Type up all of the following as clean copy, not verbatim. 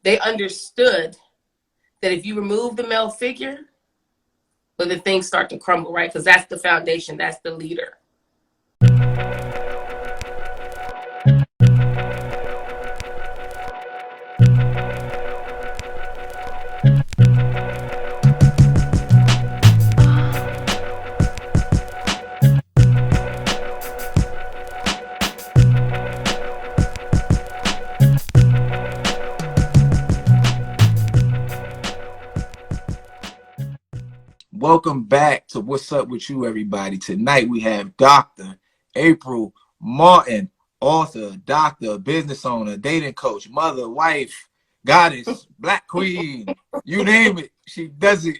they understood that if you remove the male figure, well, the things start to crumble, right? Because that's the foundation, that's the leader. Welcome back to What's Up With You, everybody. Tonight we have Dr. April Martin, author, doctor, business owner, dating coach, mother, wife, goddess, black queen, you name it, she does it.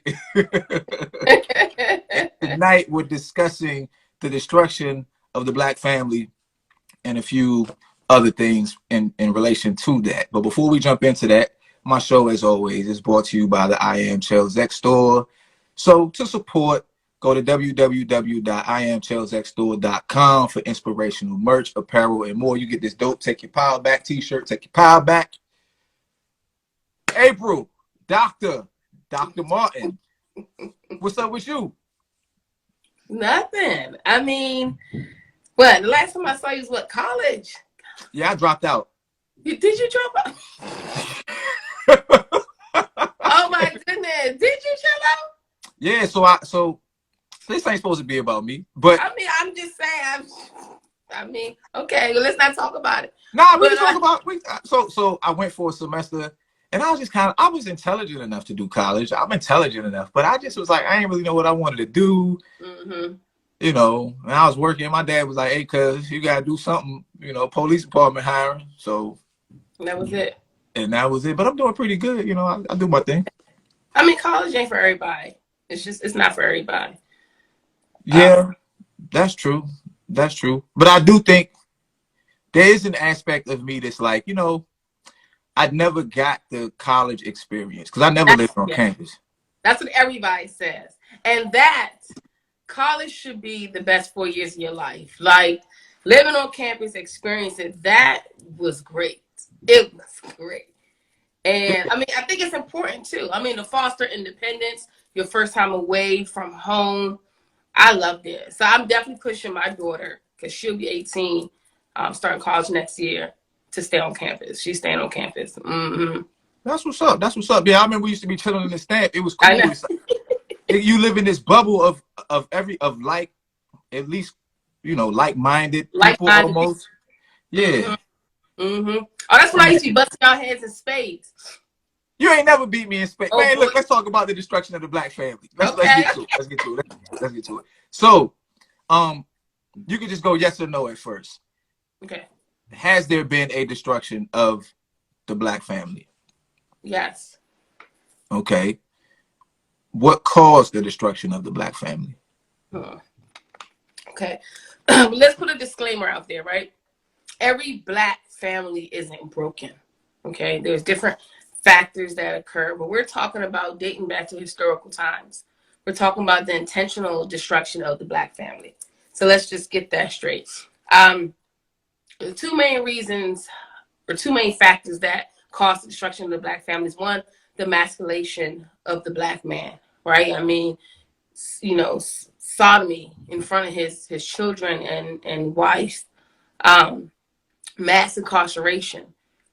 Tonight we're discussing the destruction of the black family and a few other things in relation to that. But before we jump into that, my show, as always, is brought to you by the I Am Chelsx store. So to support, go to www.iamchellsxstore.com for inspirational merch, apparel, and more. You get this dope Take Your Power Back t-shirt. Take your power back. April, Dr. Martin, what's up with you? Nothing. I mean, what? The last time I saw you was what, college? Yeah, I dropped out. Did you drop out? Oh my goodness. Did you chill out? Yeah, so this ain't supposed to be about me, but I mean, I'm just saying. Okay, well, let's not talk about it. Nah, we can talk about. So I went for a semester, and I was just I was intelligent enough to do college. I'm intelligent enough, but I just was like, I didn't really know what I wanted to do. Mm-hmm. You know, and I was working. My dad was like, "Hey, cuz you gotta do something." You know, police department hiring. So that was it. And that was it. But I'm doing pretty good. You know, I do my thing. I mean, college ain't for everybody. It's not for everybody. Yeah, that's true. That's true. But I do think there is an aspect of me that's like, you know, I never got the college experience because I never lived on campus. That's what everybody says. And that college should be the best 4 years of your life. Like living on campus, experiencing that was great. It was great. And I mean, I think it's important too. I mean, to foster independence, your first time away from home. I loved it. So I'm definitely pushing my daughter, because she'll be 18, starting college next year, to stay on campus. She's staying on campus. Mm-hmm. That's what's up. That's what's up. Yeah, I remember we used to be chilling in the stand. It was cool. You live in this bubble of like, at least, you know, like-minded people almost. Yeah. Mm-hmm. Mm-hmm. Oh, that's when I used to be busting our heads in spades. You ain't never beat me in spades. Oh, man, look, let's talk about the destruction of the black family. Let's get to it. Let's get to it. So, you can just go yes or no at first. Okay. Has there been a destruction of the black family? Yes. Okay. What caused the destruction of the black family? Okay. Let's put a disclaimer out there, right? Every black family isn't broken. Okay. There's different factors that occur, but we're talking about dating back to historical times. We're talking about the intentional destruction of the black family. So let's just get that straight. The two main reasons, or two main factors that cause the destruction of the black family is, one, the emasculation of the black man, right? I mean, you know, sodomy in front of his children and wife, mass incarceration,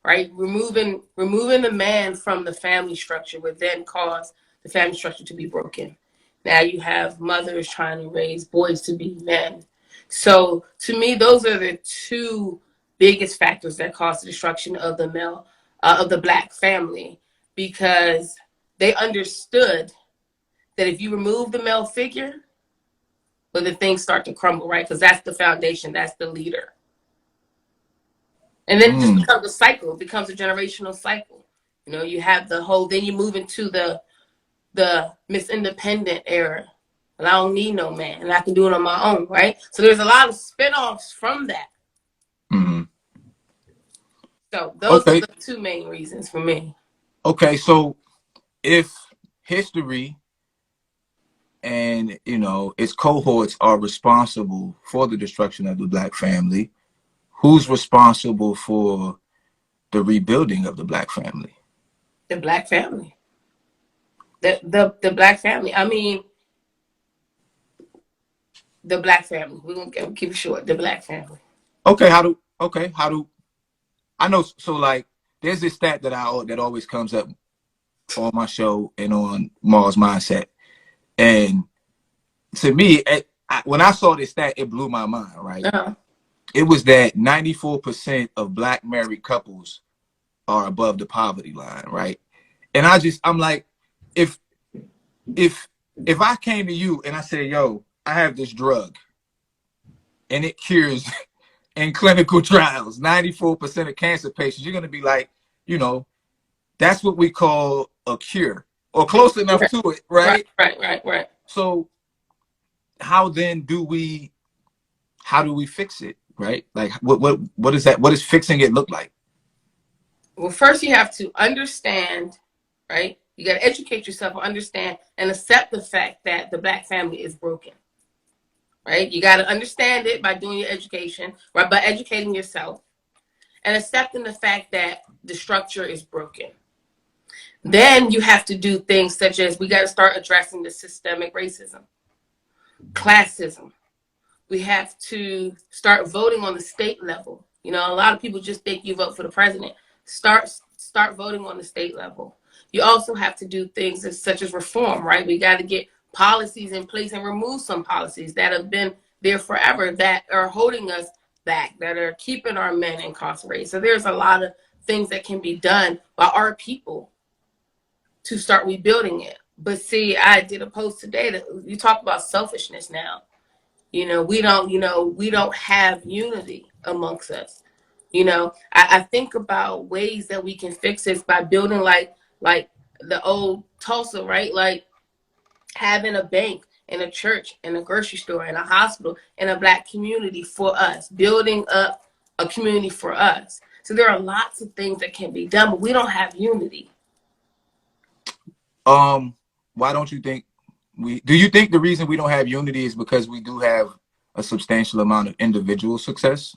right? Removing the man from the family structure would then cause the family structure to be broken. Now you have mothers trying to raise boys to be men. So to me, those are the two biggest factors that cause the destruction of the black family, because they understood that if you remove the male figure, well, the things start to crumble, right? Because that's the foundation, that's the leader. And then it just becomes a cycle. It becomes a generational cycle. You know, you have then you move into the Miss Independent era. And I don't need no man, and I can do it on my own, right? So there's a lot of spinoffs from that. Mm-hmm. So those are the two main reasons for me. Okay, so if history and, you know, its cohorts are responsible for the destruction of the black family, who's responsible for the rebuilding of the black family? The black family. The black family. I mean, the black family. We're gonna keep it short. The black family. Okay, how do I know? So like, there's this stat that that always comes up on my show and on Mars Mindset, and to me, when I saw this stat, it blew my mind. Right? Uh-huh. It was that 94% of black married couples are above the poverty line. Right? And I'm like, if I came to you and I said, yo, I have this drug and it cures in clinical trials 94% of cancer patients, you're going to be like, you know, that's what we call a cure, or close enough to it, right? Right. So how do we fix it, right? Like what is that? What does fixing it look like? Well, first you have to understand, right? You got to educate yourself, understand, and accept the fact that the black family is broken, right? You got to understand it by doing your education, right? By educating yourself and accepting the fact that the structure is broken. Then you have to do things such as we got to start addressing the systemic racism, classism. We have to start voting on the state level. You know, a lot of people just think you vote for the president. Start voting on the state level. You also have to do things such as reform, right? We got to get policies in place and remove some policies that have been there forever that are holding us back, that are keeping our men incarcerated. So there's a lot of things that can be done by our people to start rebuilding it. But see, I did a post today that you talk about selfishness now. We don't have unity amongst us. I think about ways that we can fix this by building like the old Tulsa, right? Like having a bank and a church and a grocery store and a hospital and a black community for us, building up a community for us. So there are lots of things that can be done, but we don't have unity. Why don't you think do you think the reason we don't have unity is because we do have a substantial amount of individual success?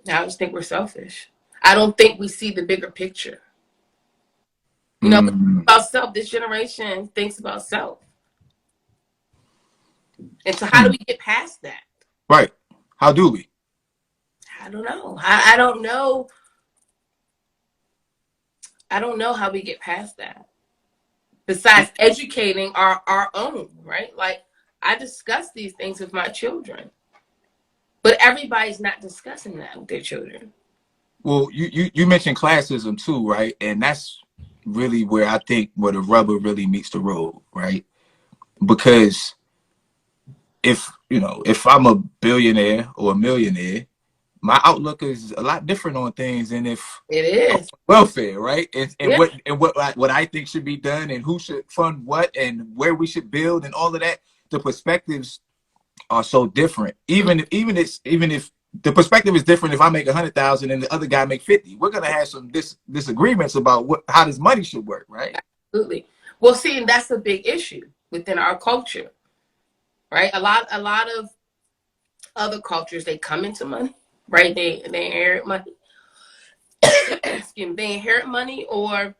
I just think we're selfish. I don't think we see the bigger picture. About self, this generation thinks about self. And so how do we get past that? Right. How do we? I don't know. I don't know. I don't know how we get past that. Besides educating our own, right? Like I discuss these things with my children. But everybody's not discussing that with their children. Well, you mentioned classism too, right? And that's really where I think where the rubber really meets the road, right? Because if I'm a billionaire or a millionaire, my outlook is a lot different on things than if it is welfare, right? And yeah. what I think should be done and who should fund what and where we should build and all of that. The perspectives are so different. Even if the perspective is different, if I make 100,000 and the other guy make 50, we're gonna have some disagreements about how this money should work, right? Absolutely. Well, see, and that's a big issue within our culture, right? A lot of other cultures, they come into money, right? They inherit money. Excuse me, they inherit money, or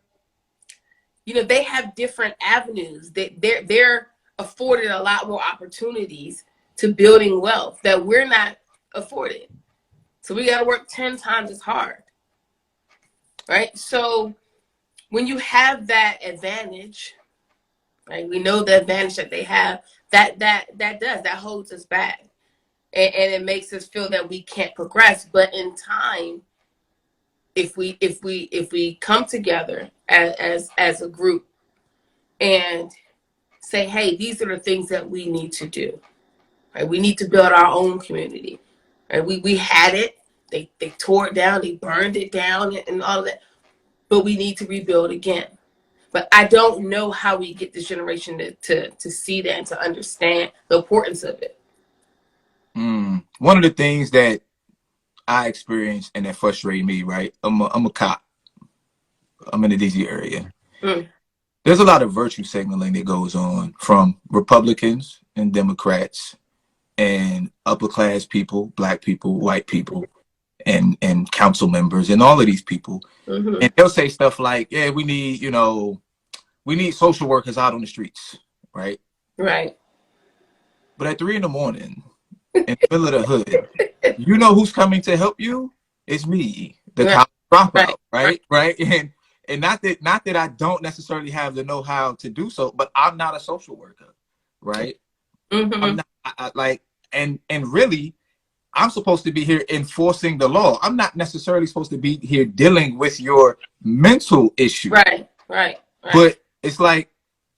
they have different avenues. They're afforded a lot more opportunities to building wealth that we're not afforded. So we got to work 10 times as hard, right? So when you have that advantage, right, we know the advantage that they have, that holds us back. And it makes us feel that we can't progress. But in time, if we come together as a group and say, hey, these are the things that we need to do. Right? We need to build our own community. Right? We had it. They tore it down. They burned it down and all of that. But we need to rebuild again. But I don't know how we get this generation to see that and to understand the importance of it. One of the things that I experienced and that frustrated me, right? I'm a cop. I'm in the DC area. There's a lot of virtue signaling that goes on from Republicans and Democrats and upper class people, black people, white people, and council members and all of these people. Mm-hmm. And they'll say stuff like, yeah, we need social workers out on the streets, right? Right. But at 3 a.m. in the middle of the hood, you know who's coming to help you? It's me, the Right. college dropout, Right. right? And not that I don't necessarily have the know-how to do so, but I'm not a social worker, right? Mm-hmm. I'm not like, and really, I'm supposed to be here enforcing the law. I'm not necessarily supposed to be here dealing with your mental issue. Right. But it's like,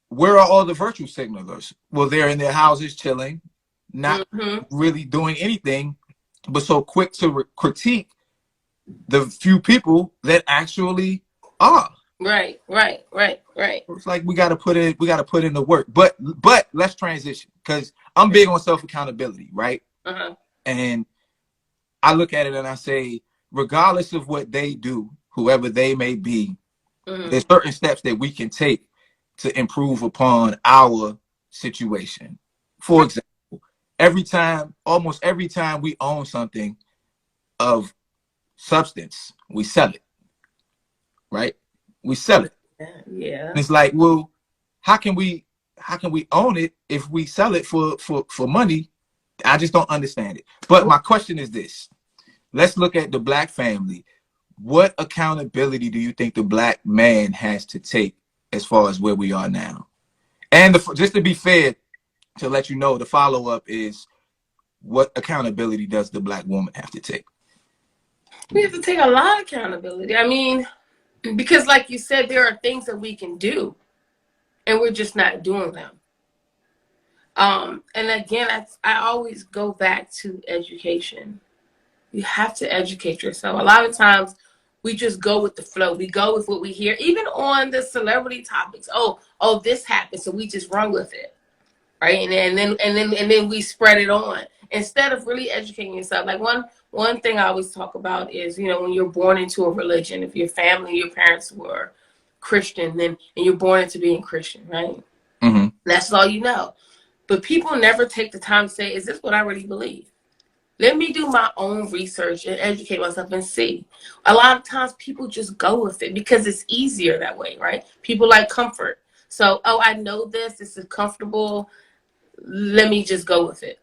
where are all the virtue signalers? Well, they're in their houses chilling, not really doing anything, but so quick to critique the few people that actually are. Right. It's like we got to put in the work. But let's transition, because I'm big on self accountability, right? Uh-huh. And I look at it and I say, regardless of what they do, whoever they may be, there's certain steps that we can take to improve upon our situation. For example, almost every time we own something of substance, we sell it, right? We sell it. Yeah. And it's like, well, how can we own it if we sell it for money? I just don't understand it. But my question is this: let's look at the Black family. What accountability do you think the Black man has to take as far as where we are now? And just to be fair, to let you know, the follow-up is, what accountability does the Black woman have to take? We have to take a lot of accountability. I mean, because like you said, there are things that we can do, and we're just not doing them. And again, I always go back to education. You have to educate yourself. A lot of times we just go with the flow. We go with what we hear, even on the celebrity topics. Oh, this happened, so we just run with it, right? And then we spread it on instead of really educating yourself. Like one thing I always talk about is, when you're born into a religion, if your family, your parents were Christian, and you're born into being Christian, right? Mm-hmm. That's all you know. But people never take the time to say, is this what I really believe? Let me do my own research and educate myself and see. A lot of times people just go with it because it's easier that way, right? People like comfort. So, I know this is comfortable. Let me just go with it.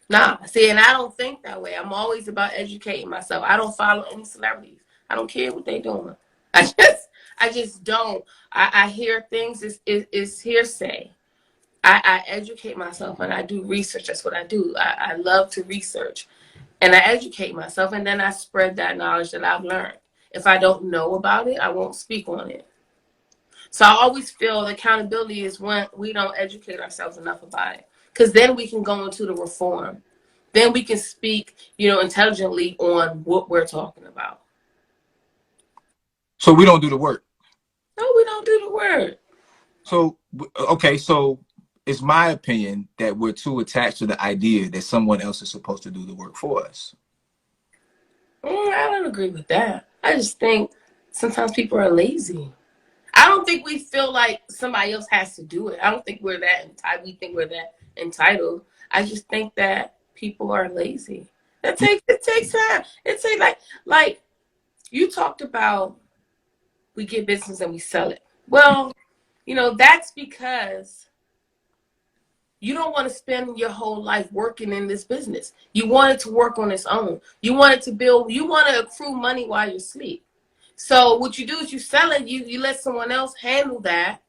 Nah, see, and I don't think that way. I'm always about educating myself. I don't follow any celebrities. I don't care what they're doing. I just don't. I hear things, it's hearsay. I educate myself and I do research. That's what I do. I love to research, and I educate myself, and then I spread that knowledge that I've learned. If I don't know about it, I won't speak on it. So I always feel accountability is when we don't educate ourselves enough about it, because then we can go into the reform. Then we can speak, intelligently on what we're talking about. So we don't do the work. No, we don't do the work. So, okay, so it's my opinion that we're too attached to the idea that someone else is supposed to do the work for us. I don't agree with that. I just think sometimes people are lazy. I don't think we feel like somebody else has to do it. I don't think we're that entitled. We think we're that entitled. I just think that people are lazy. It takes time. It takes like you talked about, we get business and we sell it. Well, that's because you don't want to spend your whole life working in this business. You want it to work on its own. You want it to build. You want to accrue money while you sleep. So what you do is you sell it. You let someone else handle that,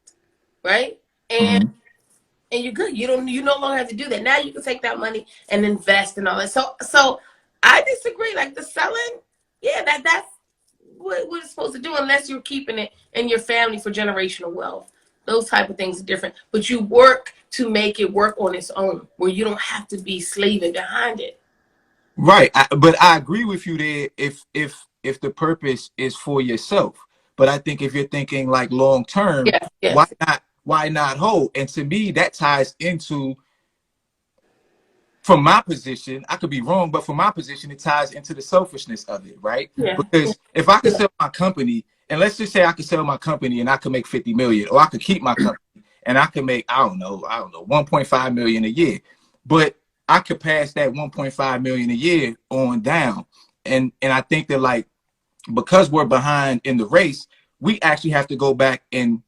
right? And you're good. You no longer have to do that. Now you can take that money and invest and all that. So I disagree. Like the selling, yeah, that's what it's supposed to do, unless you're keeping it in your family for generational wealth. Those type of things are different. But you work to make it work on its own, where you don't have to be slaving behind it. Right. But I agree with you there if the purpose is for yourself. But I think if you're thinking like long term, yes. Why not hold? And to me, that ties into, from my position, I could be wrong, but from my position, it ties into the selfishness of it, right? Yeah. Because if I could sell my company, and let's just say I could sell my company and I could make 50 million, or I could keep my company and I could make, I don't know, 1.5 million a year. But I could pass that 1.5 million a year on down. and I think that like because we're behind in the race, we actually have to go back and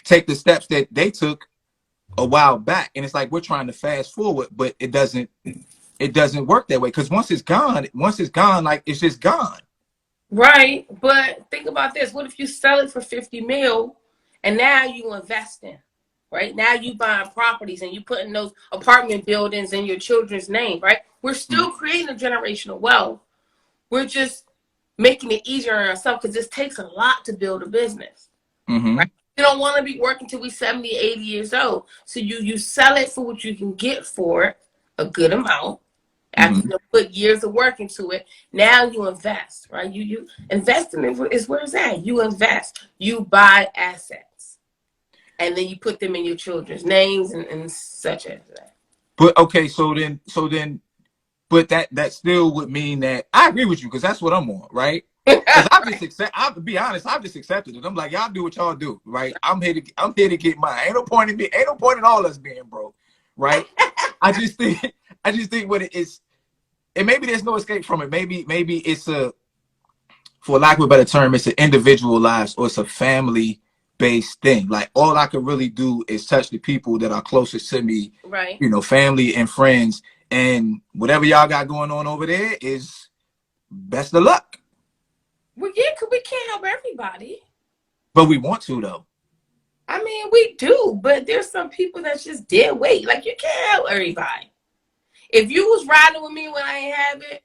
take the steps that they took a while back. And it's like we're trying to fast forward, but it doesn't work that way, because once it's gone, like it's just gone. Right. But think about this. What if you sell it for 50 mil and now you investing? Right? Now you buying properties and you putting those apartment buildings in your children's name, right? We're still creating a generational wealth. We're just making it easier on ourselves because this takes a lot to build a business. Mm-hmm. Right? You don't want to be working till we 70, 80 years old. So you sell it for what you can get for it, a good amount. After you put years of work into it, now you invest, right? You investment is where it's at. You invest, you buy assets, and then you put them in your children's names and such as that. But okay, so then, but that still would mean that I agree with you, because that's what I'm on, right? Because I'll be honest, I've just accepted it. I'm like, y'all do what y'all do, right? I'm here to get mine. Ain't no point in all us being broke, right? I just think what it is. And maybe there's no escape from it. Maybe it's for lack of a better term, it's an individualized or it's a family-based thing. Like all I can really do is touch the people that are closest to me, right? Family and friends, and whatever y'all got going on over there is best of luck. Well, yeah, because we can't help everybody. But we want to, though. I mean, we do, but there's some people that's just dead weight. Like you can't help everybody. If you was riding with me when I ain't have it,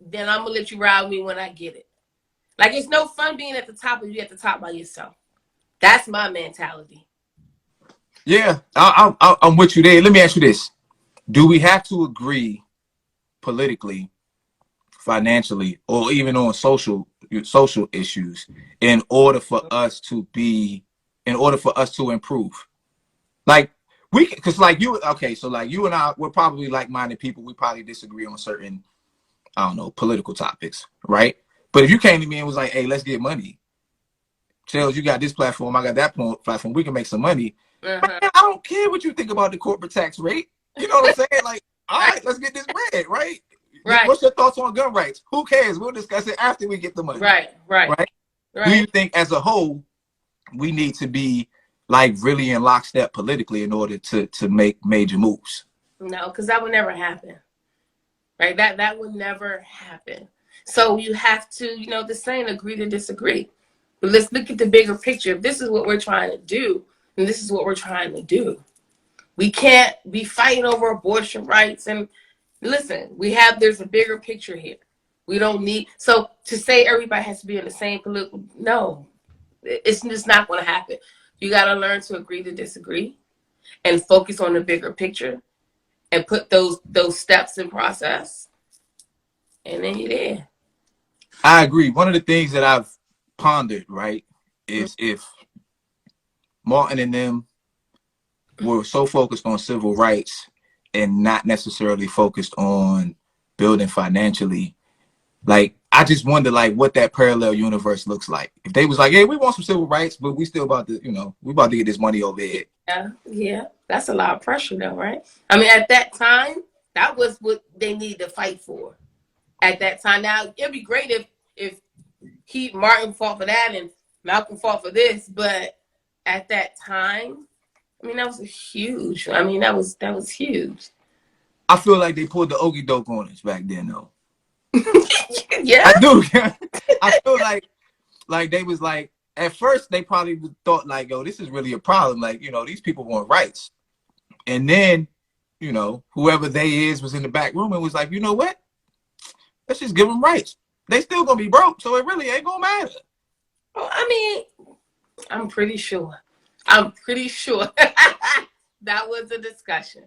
then I'm gonna let you ride with me when I get it. Like it's no fun being at the top if you're at the top by yourself. That's my mentality. Yeah, I'm with you there. Let me ask you this: do we have to agree politically, financially, or even on social issues in order for us to improve? Like because like you, okay, so like you and I, we're probably like-minded people. We probably disagree on certain, I don't know, political topics, right? But if you came to me and was like, hey, let's get money. Chels, you got this platform, I got that platform, we can make some money. Man, I don't care what you think about the corporate tax rate. You know what I'm saying? Like, all right, let's get this bread, right? Right. What's your thoughts on gun rights? Who cares? We'll discuss it after we get the money. Right. Do you think as a whole, we need to be like really in lockstep politically in order to make major moves? No, because that would never happen. Right? That would never happen. So you have to, the saying, agree to disagree. But let's look at the bigger picture. If this is what we're trying to do, and this is what we're trying to do. We can't be fighting over abortion rights. And listen, there's a bigger picture here. We don't need, so to say everybody has to be in the same political, no, it's just not going to happen. You got to learn to agree to disagree and focus on the bigger picture and put those steps in process. And then you're there. I agree. One of the things that I've pondered, right, is if Martin and them were so focused on civil rights and not necessarily focused on building financially, like I just wonder like what that parallel universe looks like. If they was like, hey, we want some civil rights, but we still about to, we about to get this money over here. Yeah. That's a lot of pressure though, right? I mean, at that time, that was what they needed to fight for. At that time. Now, it'd be great if Martin fought for that and Malcolm fought for this, but at that time, I mean, that was huge. I mean, that was huge. I feel like they pulled the okie doke on us back then, though. Yeah, I do. I feel like they was like, at first they probably thought like, yo, this is really a problem. Like, these people want rights. And then, whoever they is was in the back room and was like, you know what? Let's just give them rights. They still gonna be broke, so it really ain't gonna matter. Well, I mean, I'm pretty sure that was a discussion.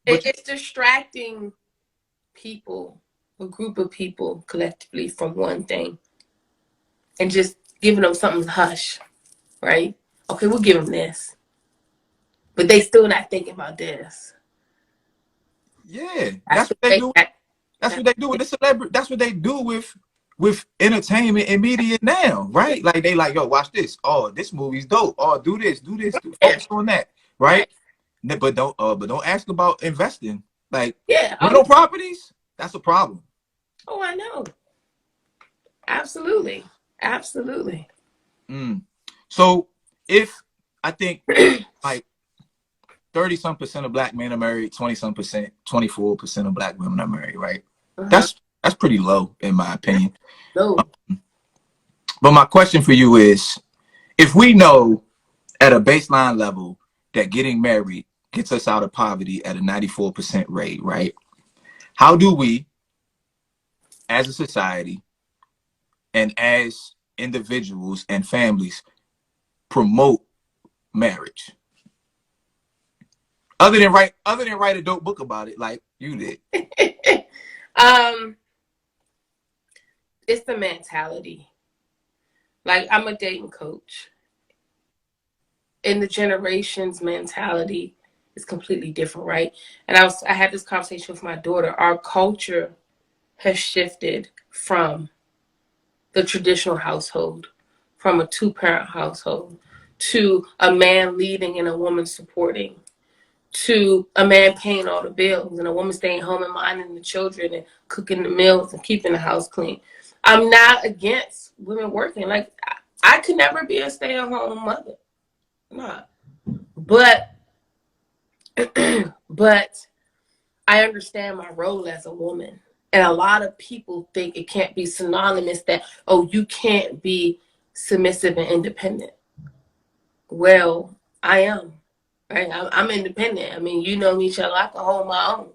It's distracting people, a group of people collectively from one thing and just giving them something to hush, right? Okay, we'll give them this. But they still not thinking about this. Yeah, that's what they do. That's what they do with the celebrity. That's what they do with entertainment and media now, right? Like they like, yo, watch this. Oh, this movie's dope. Oh, do this. Focus on that, right? But don't ask about investing. Like, yeah, rental properties. That's a problem. Oh, I know. Absolutely. Absolutely. So if I think like 30-some% of black men are married, 20-some%, 24% of black women are married, right? Uh-huh. That's pretty low in my Yeah. opinion. No. But my question for you is, if we know at a baseline level that getting married gets us out of poverty at a 94% rate, right? How do we, as a society and as individuals and families, promote marriage? Other than write a dope book about it like you did. um, it's the mentality. Like, I'm a dating coach. And the generation's mentality is completely different, right? And I had this conversation with my daughter. Our culture has shifted from the traditional household, from a two-parent household, to a man leading and a woman supporting, to a man paying all the bills and a woman staying home and minding the children and cooking the meals and keeping the house clean. I'm not against women working. Like, I could never be a stay-at-home mother. I'm not. But but I understand my role as a woman. And a lot of people think it can't be synonymous that, oh, you can't be submissive and independent. Well, I am, right? I'm independent. I mean, you know me, Shell, I can hold my own,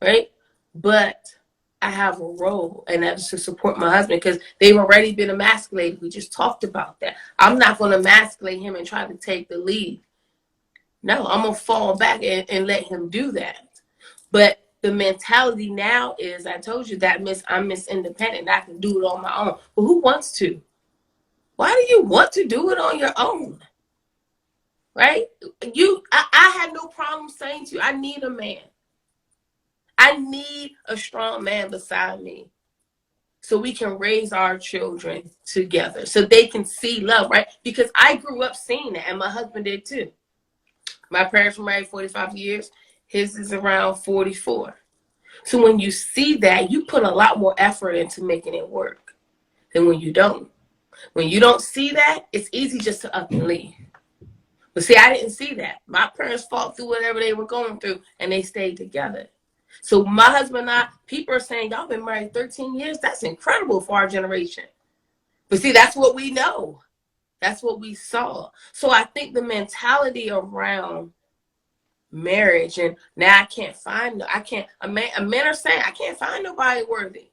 right? But I have a role, and that's to support my husband because they've already been emasculated. We just talked about that. I'm not going to emasculate him and try to take the lead. No, I'm going to fall back and let him do that. But the mentality now is, I told you that I'm Miss Independent. I can do it on my own. But who wants to? Why do you want to do it on your own? Right? I had no problem saying to you, I need a man. I need a strong man beside me so we can raise our children together, so they can see love, right? Because I grew up seeing that, and my husband did too. My parents were married 45 years. His is around 44. So when you see that, you put a lot more effort into making it work than when you don't. When you don't see that, it's easy just to up and leave. But see, I didn't see that. My parents fought through whatever they were going through, and they stayed together. So my husband and I, people are saying, y'all been married 13 years. That's incredible for our generation. But see, that's what we know. That's what we saw. So I think the mentality around marriage and now men are saying I can't find nobody worthy,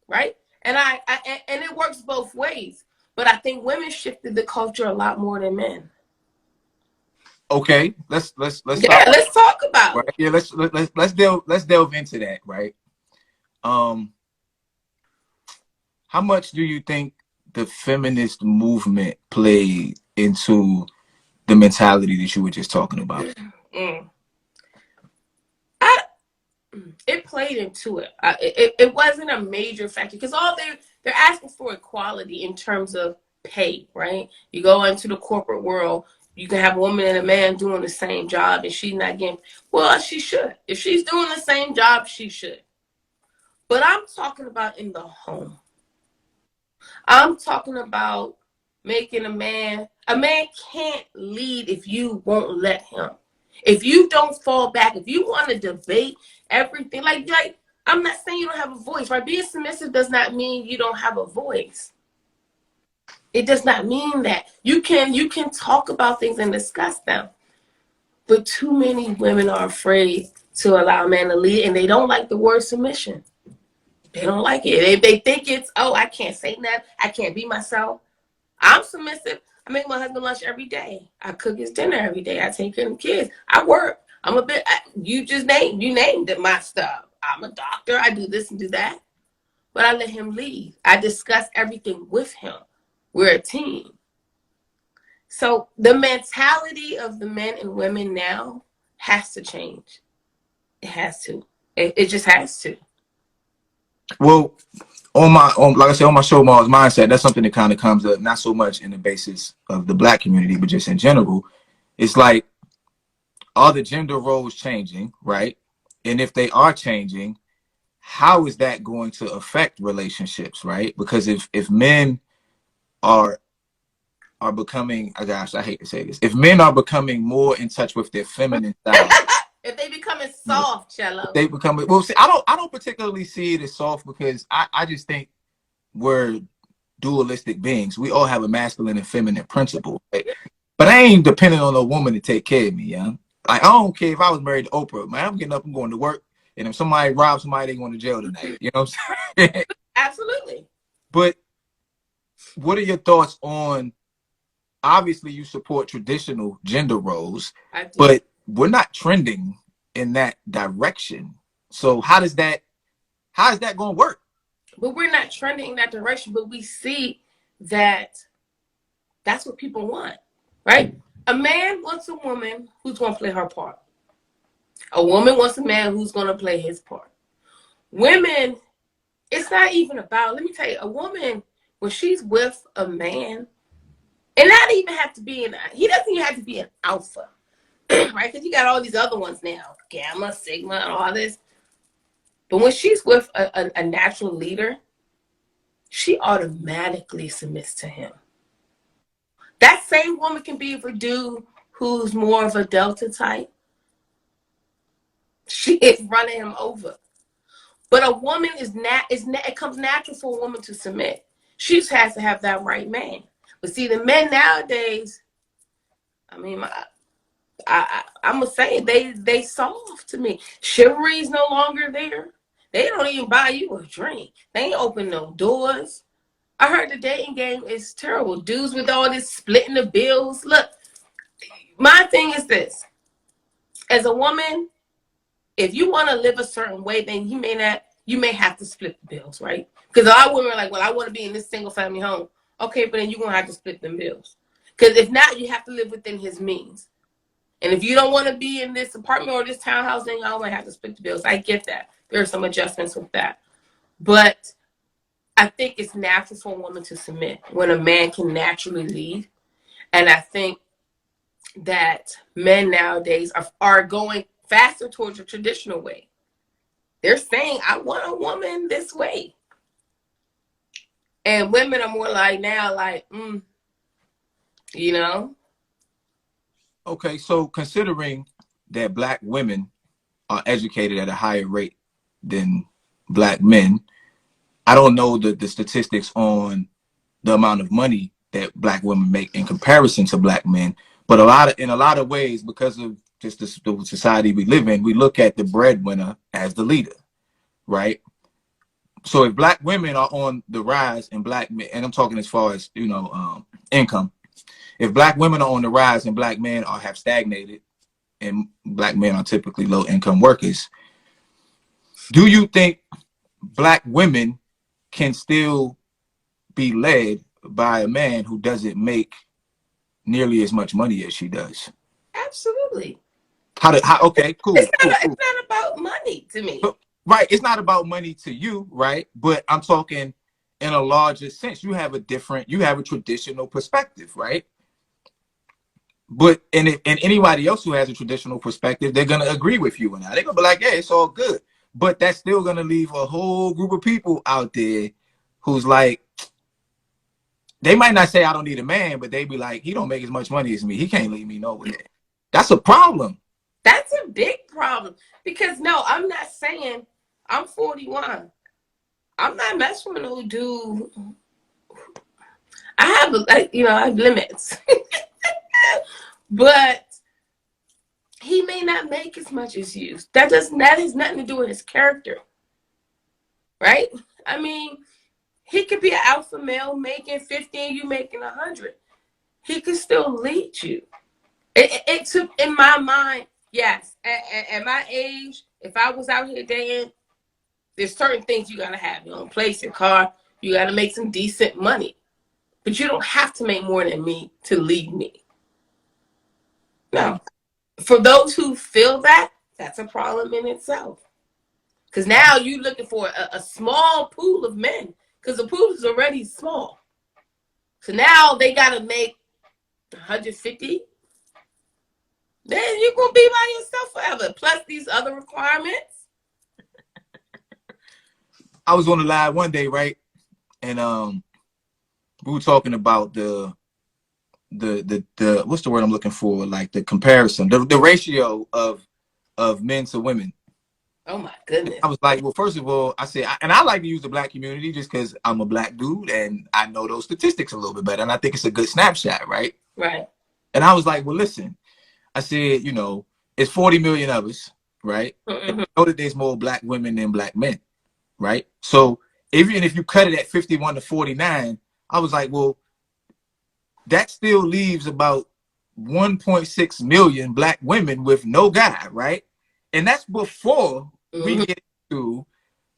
right? And and it works both ways. But I think women shifted the culture a lot more than men. Okay, let's Yeah, start let's talk about right. it. Yeah, let's delve into that, right? Um, how much do you think the feminist movement played into the mentality that you were just talking about? Mm. I, it played into it. It wasn't a major factor because all they're asking for equality in terms of pay, right? You go into the corporate world, you can have a woman and a man doing the same job, and she's not getting. Well, she should. If she's doing the same job, she should. But I'm talking about in the home. I'm talking about making a man. A man can't lead if you won't let him. If you don't fall back, if you want to debate everything, like I'm not saying you don't have a voice, right? Being submissive does not mean you don't have a voice. It does not mean that. You can talk about things and discuss them. But too many women are afraid to allow a man to lead, and they don't like the word submission. They don't like it. They think it's, oh, I can't say that. I can't be myself. I'm submissive. I make my husband lunch every day. I cook his dinner every day. I take care of the kids. I work. You named it, my stuff. I'm a doctor. I do this and do that. But I let him lead. I discuss everything with him. We're a team. So the mentality of the men and women now has to change. It has to. It just has to. Well, like I said, on my show, Mars Mindset, that's something that kind of comes up not so much in the basis of the black community, but just in general. It's like, are the gender roles changing, right? And if they are changing, how is that going to affect relationships, right? Because if men are becoming, oh gosh, I hate to say this, if men are becoming more in touch with their feminine side, If they becoming yeah, soft, if Cello. they become, well, see, I don't particularly see it as soft because I just think we're dualistic beings. We all have a masculine and feminine principle, right? But I ain't depending on a woman to take care of me, yeah. Like I don't care if I was married to Oprah, man. I'm getting up, I'm going to work, and if somebody robs somebody, they going to jail tonight. You know what I'm saying? Absolutely. But what are your thoughts on? Obviously, you support traditional gender roles, I do. but we're not trending in that direction. So how is that going to work? But we're not trending in that direction, but we see that that's what people want, right? A man wants a woman who's going to play her part. A woman wants a man who's going to play his part. Women, it's not even about, let me tell you, a woman, when she's with a man, and not even have to be he doesn't even have to be an alpha, right? Because you got all these other ones now, Gamma, Sigma, and all this. But when she's with a natural leader, she automatically submits to him. That same woman can be for a dude who's more of a Delta type. She is running him over. But a woman it comes natural for a woman to submit. She just has to have that right man. But see, the men nowadays, I mean, I'm gonna say they soft to me. Chivalry is no longer there. They don't even buy you a drink. They ain't open no doors. I heard the dating game is terrible. Dudes with all this splitting the bills. Look, my thing is this. As a woman, if you want to live a certain way, then you may have to split the bills, right? Because a lot of women are like, well, I want to be in this single family home. Okay, but then you're going to have to split them bills. Because if not, you have to live within his means. And if you don't want to be in this apartment or this townhouse, then y'all might have to split the bills. I get that. There are some adjustments with that. But I think it's natural for a woman to submit when a man can naturally lead. And I think that men nowadays are going faster towards a traditional way. They're saying, I want a woman this way. And women are more like now, like, you know? Okay, so considering that black women are educated at a higher rate than black men, I don't know the statistics on the amount of money that black women make in comparison to black men, but in a lot of ways, because of just the society we live in, we look at the breadwinner as the leader, right? So if black women are on the rise and black men, and I'm talking as far as income, if black women are on the rise and black men have stagnated, and black men are typically low income workers, do you think black women can still be led by a man who doesn't make nearly as much money as she does? Absolutely. Okay, cool. It's not about money to me. Right. It's not about money to you, right? But I'm talking in a larger sense. You have a traditional perspective, right? But and anybody else who has a traditional perspective, they're gonna agree with you, and they're gonna be like, "Yeah, it's all good." But that's still gonna leave a whole group of people out there who's like, they might not say I don't need a man, but they be like, he don't make as much money as me. He can't leave me nowhere. That's a problem. That's a big problem. Because no, I'm not saying I'm 41. I'm not messing with no dude. I have limits. But he may not make as much as you. That has nothing to do with his character. Right? I mean, he could be an alpha male making 50 and you making 100. He could still lead you. It took, in my mind, yes, at my age, if I was out here dating, there's certain things you gotta have. Your own place, your car, you gotta make some decent money. But you don't have to make more than me to lead me. No. For those who feel that, that's a problem in itself. Because now you're looking for a small pool of men. Because the pool is already small. So now they gotta make 150. Then you're gonna be by yourself forever. Plus these other requirements. I was on the live one day, right? And we were talking about the what's the word I'm looking for? Like the comparison, the ratio of men to women. Oh my goodness. I was like, well, first of all, I said, and I like to use the black community just because I'm a black dude and I know those statistics a little bit better, and I think it's a good snapshot, right? Right. And I was like, well, listen, I said, you know, it's 40 million of us, right? Mm-hmm. And I know that there's more black women than black men, right? So even if you cut it at 51 to 49, I was like, well, that still leaves about 1.6 million black women with no guy, right? And that's before we get to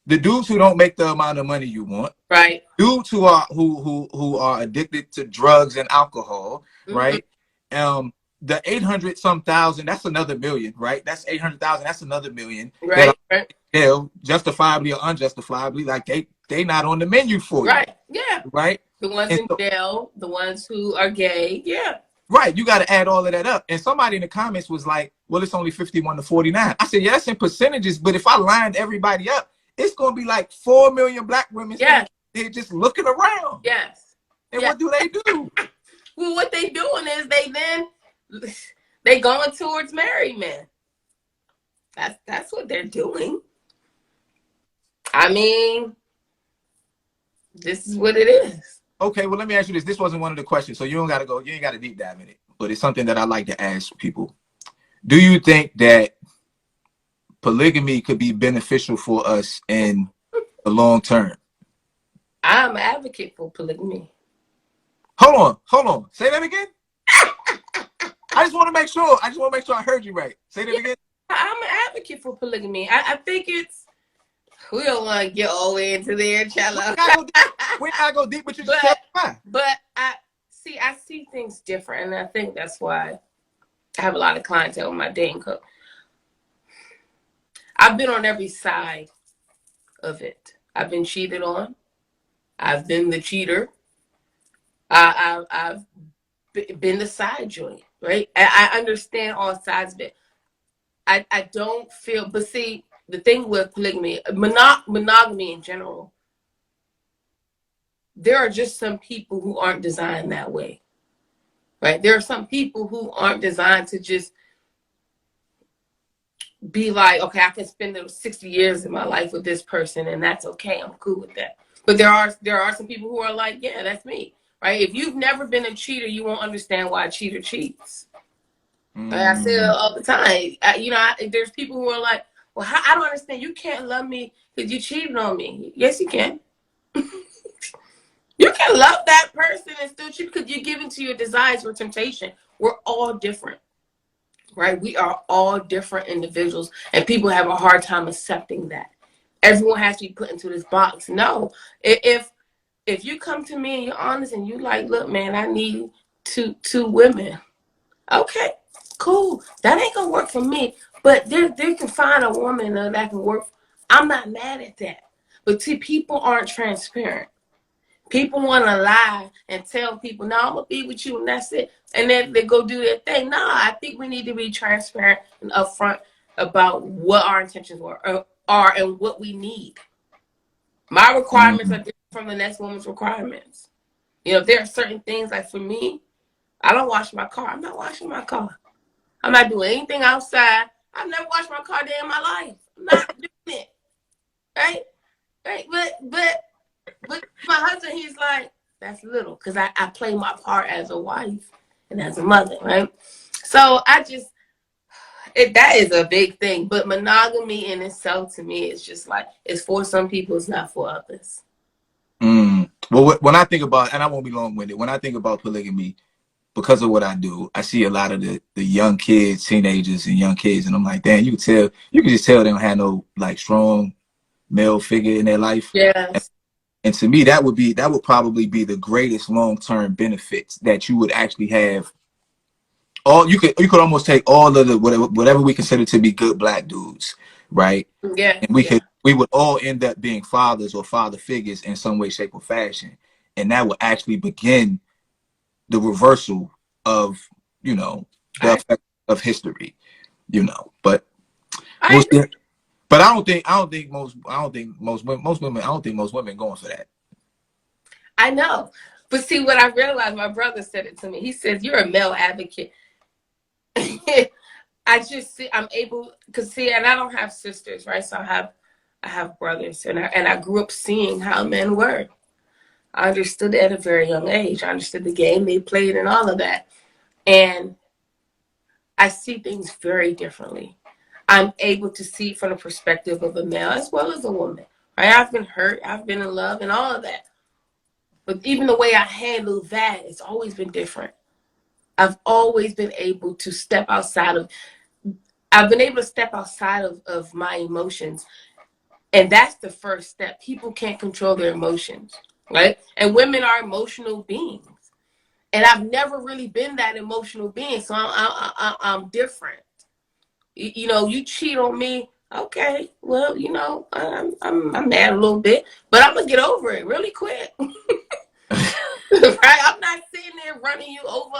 the dudes who don't make the amount of money you want, right? Dudes who are addicted to drugs and alcohol, right? The 800 some thousand, that's another million, right? That's 800,000, that's another million. Right. That are justifiably or unjustifiably, like they not on the menu for you. Right. Yeah. Right. The ones in jail, the ones who are gay. Yeah. Right. You got to add all of that up. And somebody in the comments was like, well, it's only 51 to 49. I said, yeah, that's in percentages. But if I lined everybody up, it's going to be like 4 million black women. Yeah. They're just looking around. Yes. And what do they do? Well, what they doing is they going towards married men. That's what they're doing. I mean, this is what it is. Okay, well, let me ask you this. This wasn't one of the questions, so you ain't got to deep dive in it. But it's something that I like to ask people. Do you think that polygamy could be beneficial for us in the long term? I'm an advocate for polygamy. Hold on. Say that again. I just want to make sure I heard you right. Say that again. I'm an advocate for polygamy. I think it's, we don't want to get all the way into there, Chella. We gotta go deep, but you just But I see things different, and I think that's why I have a lot of clientele in my dating coach. I've been on every side of it. I've been cheated on. I've been the cheater. I've been the side joint, right? I understand all sides of it. I don't feel, but see, the thing with polygamy, monogamy in general, there are just some people who aren't designed that way, right? There are some people who aren't designed to just be like, okay, I can spend those 60 years of my life with this person and that's okay. I'm cool with that. But there are some people who are like, yeah, that's me, right? If you've never been a cheater, you won't understand why a cheater cheats. Like I say all the time, there's people who are like, well, I don't understand. You can't love me because you cheated on me. Yes, you can. You can love that person and still cheat because you're given to your desires or temptation. We're all different, right? We are all different individuals, and people have a hard time accepting that. Everyone has to be put into this box. No, if you come to me and you're honest and you like, look, man, I need two women. Okay, cool. That ain't gonna work for me. But they can find a woman that can work. I'm not mad at that. But see, people aren't transparent. People want to lie and tell people, no, I'm going to be with you and that's it. And then they go do their thing. No, I think we need to be transparent and upfront about what our intentions are and what we need. My requirements are different from the next woman's requirements. You know, there are certain things, like for me, I don't wash my car. I'm not washing my car. I'm not doing anything outside. I've never washed my car day in my life. I'm not doing it. Right? But my husband, he's like, that's little, because I play my part as a wife and as a mother, right? So that is a big thing. But monogamy in itself, to me, is just like, it's for some people, it's not for others. Well, when I think about, and I won't be long-winded, when I think about polygamy, because of what I do, I see a lot of the young kids, teenagers and young kids, and I'm like, damn, you can just tell they don't have no like strong male figure in their life. Yeah. And to me, that would probably be the greatest long-term benefits that you would actually have. You could almost take all of the whatever we consider to be good black dudes, right? Yeah. And we would all end up being fathers or father figures in some way, shape, or fashion. And that would actually begin the reversal of, the effect of history, But But I don't think most women going for that. I know. But see, what I realized, my brother said it to me. He says, you're a male advocate. I just see, I'm able, because see, and I don't have sisters, right? So I have brothers, and I grew up seeing how men were. I understood it at a very young age. I understood the game they played and all of that. And I see things very differently. I'm able to see from the perspective of a male as well as a woman, right? I've been hurt, I've been in love, and all of that. But even the way I handle that, it's always been different. I've always been able to step outside of, of my emotions. And that's the first step. People can't control their emotions, right? And women are emotional beings. And I've never really been that emotional being. So I'm different. You know, you cheat on me. Okay, well, you know, I'm mad a little bit, but I'm gonna get over it really quick. Right? I'm not sitting there running you over.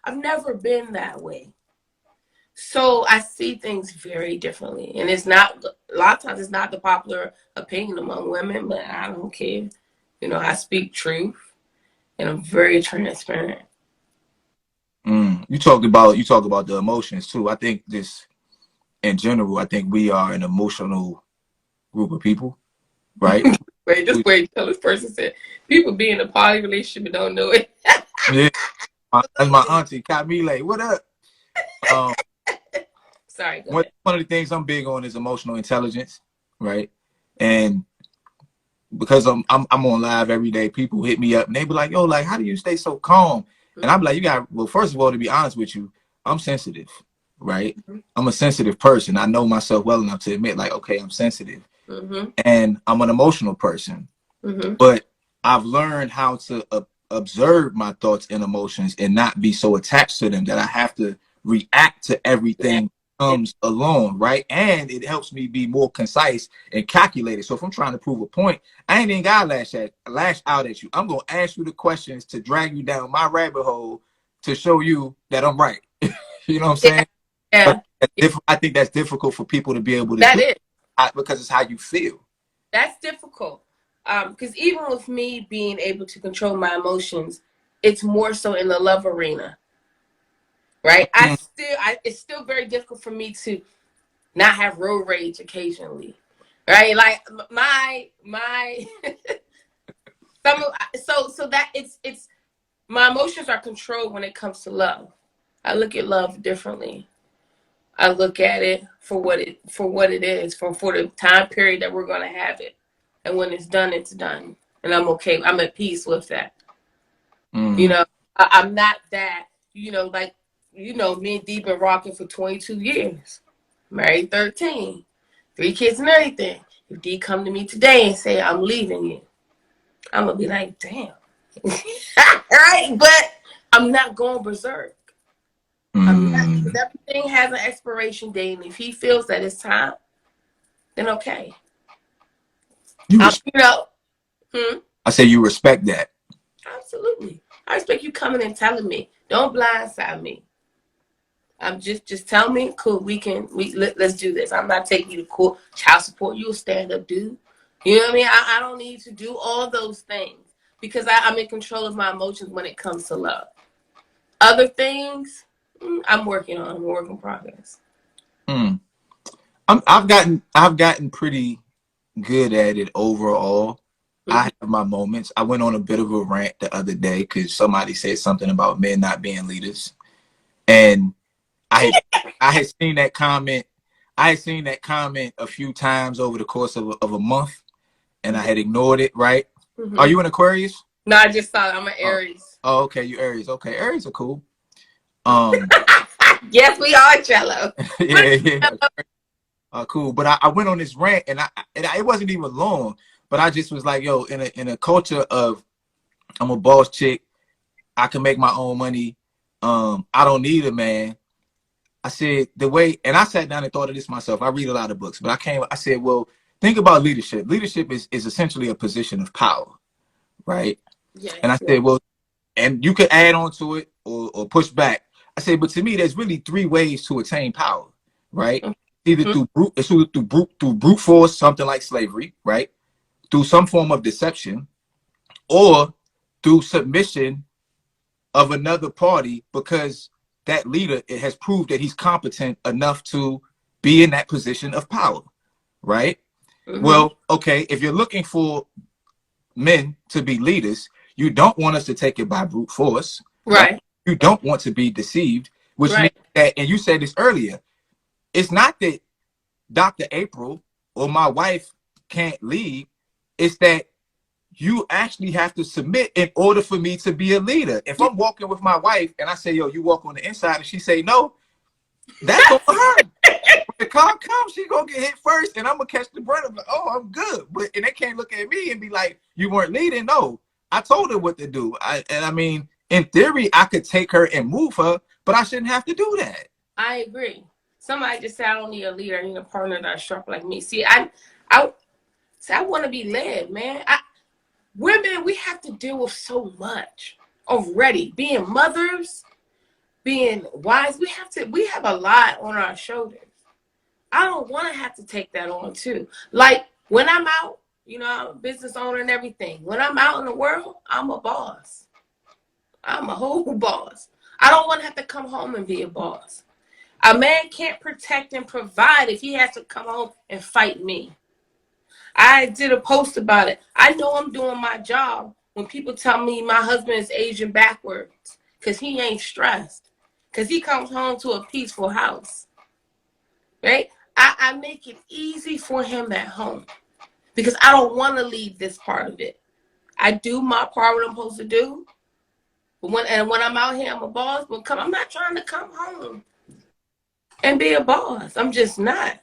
I've never been that way. So I see things very differently. And it's not, a lot of times it's not the popular opinion among women, but I don't care. You know, I speak truth and I'm very transparent. You talk about the emotions too. I think this in general, I think we are an emotional group of people, right? Wait till this person said people be in a poly relationship and don't know it. Yeah. That's my auntie, Camille. What up? Sorry, go one ahead. of the things I'm big on is emotional intelligence, right? And because I'm on live every day, people hit me up and they be like, "Yo, like, how do you stay so calm?" And I'm like, well, first of all, to be honest with you, I'm sensitive, right? I'm a sensitive person. I know myself well enough to admit, like, okay, I'm sensitive, and I'm an emotional person. But I've learned how to observe my thoughts and emotions and not be so attached to them that I have to react to everything comes along, right? And it helps me be more concise and calculated. So if I'm trying to prove a point, I ain't even got to lash out at you. I'm gonna ask you the questions to drag you down my rabbit hole to show you that I'm right. You know what I'm saying? Yeah. I think that's difficult for people to be able to That do is. because it's how you feel. That's difficult. Because even with me being able to control my emotions, it's more so in the love arena. Right? It's still very difficult for me to not have road rage occasionally. Right? Like my so that it's my emotions are controlled when it comes to love. I look at love differently. I look at it for what it is, for the time period that we're gonna have it. And when it's done, it's done. And I'm okay. I'm at peace with that. You know, I'm not that, you know, like, you know, me and Dee been rocking for 22 years. Married 13. 3 kids and everything. If Dee come to me today and say, I'm leaving you, I'm going to be like, damn. Right? But I'm not going berserk. I'm not, because everything has an expiration date. And if he feels that it's time, then okay. You know. I say you respect that. Absolutely. I respect you coming and telling me. Don't blindside me. I'm just tell me, cool, let's do this. I'm not taking you to court, child support. You a stand-up dude. You know what I mean? I don't need to do all those things because I'm in control of my emotions when it comes to love. Other things, I'm working on. I'm a work in progress. I've gotten pretty good at it overall. I have my moments. I went on a bit of a rant the other day because somebody said something about men not being leaders, and I had seen that comment. I had seen that comment a few times over the course of a month, and I had ignored it. Right? Are you an Aquarius? No, I just saw it. I'm an Aries. Oh, okay. You Aries. Okay, Aries are cool. Yes, we are, Jello. Yeah. Cool. But I went on this rant, and it wasn't even long. But I just was like, yo, in a culture of I'm a boss chick, I can make my own money. I don't need a man. I said and I sat down and thought of this myself. I read a lot of books, but I said, well, think about leadership. Leadership is essentially a position of power, right? Yes, and I said, well, and you could add on to it or push back. I said, but to me, there's really 3 ways to attain power, right? Either through brute force, something like slavery, right? Through some form of deception, or through submission of another party because that leader has proved that he's competent enough to be in that position of power, right? Well, okay, if you're looking for men to be leaders, you don't want us to take it by brute force, Right. You don't want to be deceived, which means that, and you said this earlier, it's not that Dr. April or my wife can't lead, it's that you actually have to submit in order for me to be a leader. If I'm walking with my wife and I say, yo, you walk on the inside, and she say no, that's on her. When the car comes, she gonna get hit first, and I'm gonna catch the brunt of like, oh, I'm good. But and they can't look at me and be like, you weren't leading. No, I told her what to do. I mean, in theory, I could take her and move her, but I shouldn't have to do that. I agree. Somebody just said I don't need a leader, I need a partner that's sharp like me. See, I want to be led, man. Women, we have to deal with so much already. Being mothers, being wives, we have a lot on our shoulders. I don't want to have to take that on too. Like when I'm out, you know, I'm a business owner and everything. When I'm out in the world, I'm a boss. I'm a whole boss. I don't want to have to come home and be a boss. A man can't protect and provide if he has to come home and fight me. I did a post about it. I know I'm doing my job when people tell me my husband is aging backwards because he ain't stressed, because he comes home to a peaceful house, right? I make it easy for him at home because I don't want to leave this part of it. I do my part, what I'm supposed to do. But when I'm out here, I'm a boss. But I'm not trying to come home and be a boss. I'm just not.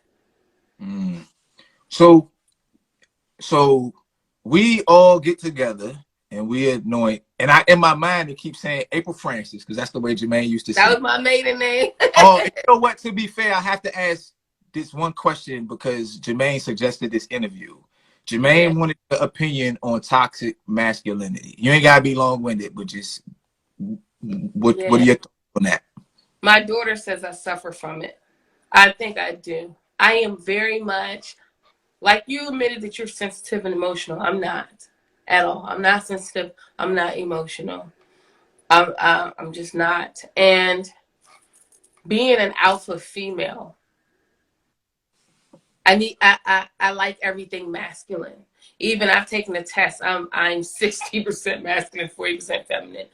So we all get together and we anoint. And I, in my mind, it keeps saying April Francis because that's the way Jermaine used to say. That was my maiden name. Oh, you know what? To be fair, I have to ask this one question because Jermaine suggested this interview. Jermaine wanted the opinion on toxic masculinity. You ain't gotta be long-winded, but just what are your thoughts on that? My daughter says I suffer from it. I think I do. I am very much, like you admitted that you're sensitive and emotional. I'm not at all. I'm not sensitive. I'm not emotional. I'm just not. And being an alpha female, I like everything masculine. Even I've taken a test. I'm 60% masculine, 40% feminine.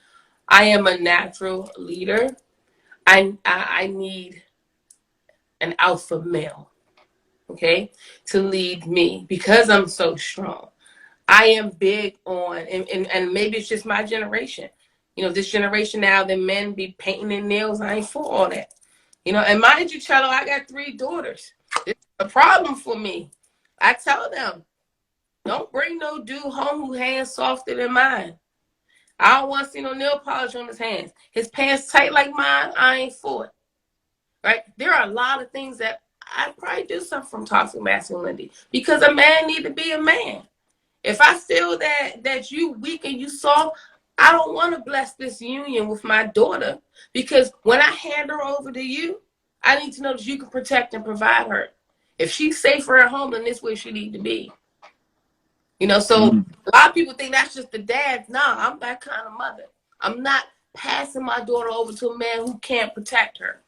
I am a natural leader. I need an alpha male, okay, to lead me because I'm so strong. I am big on, and maybe it's just my generation. You know, this generation now, the men be painting their nails. I ain't for all that. You know, and mind you, Cello, I got 3 daughters. It's a problem for me. I tell them, don't bring no dude home who hands softer than mine. I don't want to see no nail polish on his hands. His pants tight like mine, I ain't for it. Right? There are a lot of things that I probably do suffer from toxic masculinity because a man need to be a man. If I feel that you weak and you soft, I don't want to bless this union with my daughter because when I hand her over to you, I need to know that you can protect and provide her. If she's safer at home, then this is where she need to be. You know, so a lot of people think that's just the dad. Nah, I'm that kind of mother. I'm not passing my daughter over to a man who can't protect her.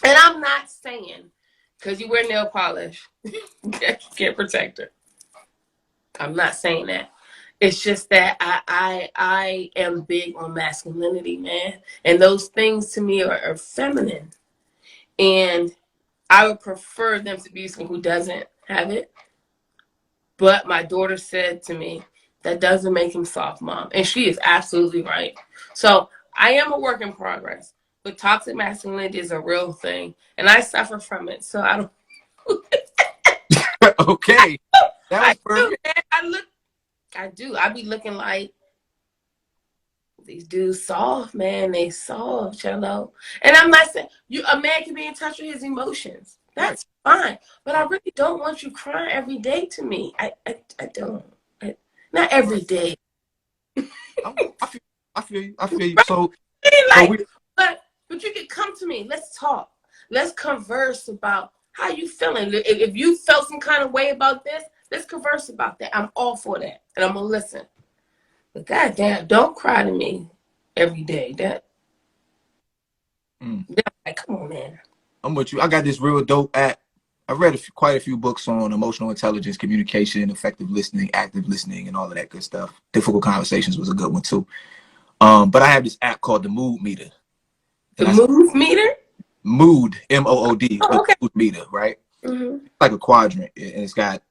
And I'm not saying because you wear nail polish, you can't protect her. I'm not saying that. It's just that I am big on masculinity, man. And those things to me are feminine. And I would prefer them to be someone who doesn't have it. But my daughter said to me, that doesn't make him soft, Mom. And she is absolutely right. So I am a work in progress. But toxic masculinity is a real thing. And I suffer from it. So I don't. Okay. That was perfect. I do. I be looking like these dudes soft, man. They soft, Cello. And I'm not saying a man can be in touch with his emotions. That's fine. But I really don't want you crying every day to me. I don't. Not every day. I feel you. So, but you can come to me. Let's talk. let's converse about how you feeling. If you felt some kind of way about this, let's converse about that. I'm all for that, and I'm gonna listen. But goddamn, don't cry to me every day. Like, come on, man. I'm with you. I got this real dope app. I read quite a few books on emotional intelligence, communication, effective listening, active listening, and all of that good stuff. Difficult Conversations was a good one too. But I have this app called the Mood Meter. The Mood Meter? Mood, MOOD, Oh, okay. Mood Meter, right? Mm-hmm. Like a quadrant, and it's got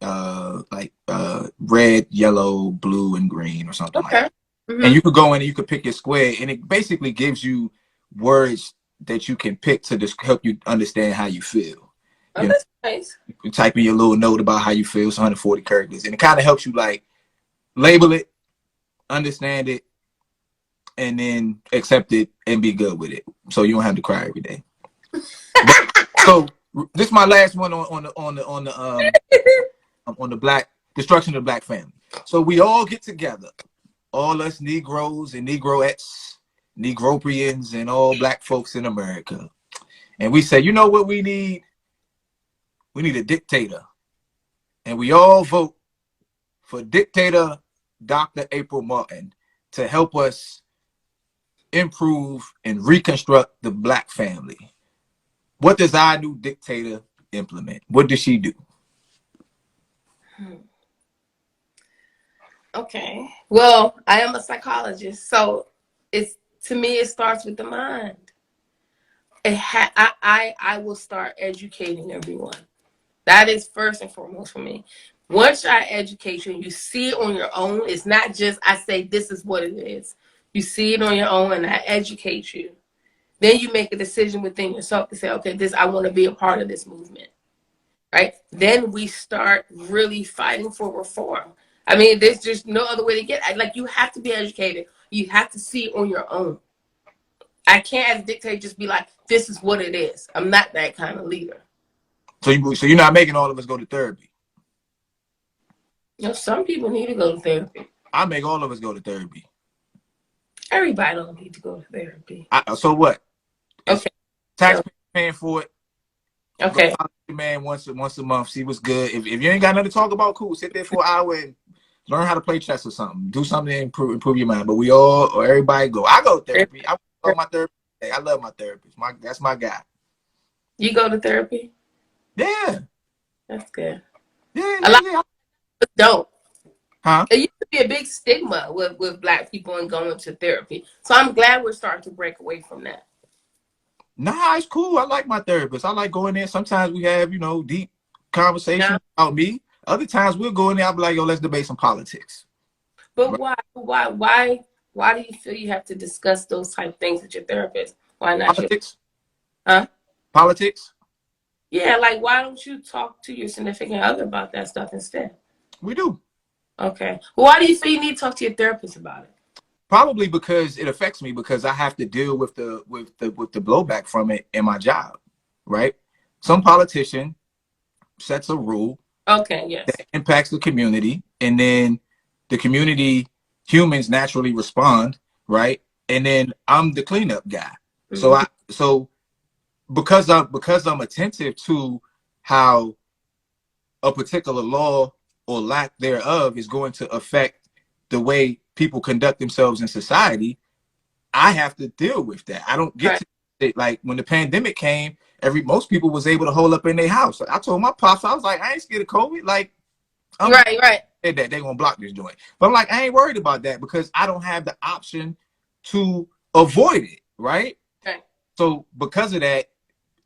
red, yellow, blue, and green, or something like that. Mm-hmm. And you could go in and you could pick your square, and it basically gives you words that you can pick to just help you understand how you feel. Oh, that's nice. You type in your little note about how you feel. It's 140 characters, and it kind of helps you like label it, understand it, and then accept it and be good with it, so you don't have to cry every day. So this is my last one on the black destruction of the black family. So we all get together, all us Negroes and Negroettes, Negropians, and all black folks in America, and we say, you know what we need? We need a dictator, and we all vote for dictator Dr. April Martin to help us improve and reconstruct the black family. What does our new dictator implement? What does she do? Okay. Well, I am a psychologist, so to me it starts with the mind. I will start educating everyone. That is first and foremost for me. Once I educate you and you see it on your own, it's not just I say this is what it is. You see it on your own and I educate you. Then you make a decision within yourself to say, okay, I want to be a part of this movement. Right? Then we start really fighting for reform. I mean, there's just no other way to get it. Like, you have to be educated. You have to see it on your own. I can't, as a dictator, just be like, this is what it is. I'm not that kind of leader. So you're not making all of us go to therapy? You know, some people need to go to therapy. I make all of us go to therapy. Everybody don't need to go to therapy. So what? Okay. Taxpayers paying for it. Okay. Man, once a month, see what's good. If you ain't got nothing to talk about, cool. Sit there for an hour and learn how to play chess or something. Do something to improve your mind. But we all, or everybody go. I go to therapy. I love my therapist. I love my therapist. That's my guy. You go to therapy? Yeah. That's good. Yeah. A lot of people don't. Huh? It used to be a big stigma with black people and going to therapy. So I'm glad we're starting to break away from that. Nah, it's cool. I like my therapist. I like going there. Sometimes we have, deep conversations about me. Other times we'll go in there. I'll be like, yo, let's debate some politics. But right. Why do you feel you have to discuss those type of things with your therapist? Why not? Politics? Huh? Politics? Yeah, like, why don't you talk to your significant other about that stuff instead? We do. Okay. Well, why do you feel you need to talk to your therapist about it? Probably because it affects me, because I have to deal with the blowback from it in my job, right? Some politician sets a rule. Okay, yes. That impacts the community, and then the community humans naturally respond, right? And then I'm the cleanup guy. Mm-hmm. So because I'm attentive to how a particular law or lack thereof is going to affect the way people conduct themselves in society, I have to deal with that. I don't get to it. Like when the pandemic came, most people was able to hold up in their house. I told my pops, I was like, I ain't scared of COVID. Like, right. That they're gonna block this joint. But I'm like, I ain't worried about that because I don't have the option to avoid it, right? Okay. So because of that,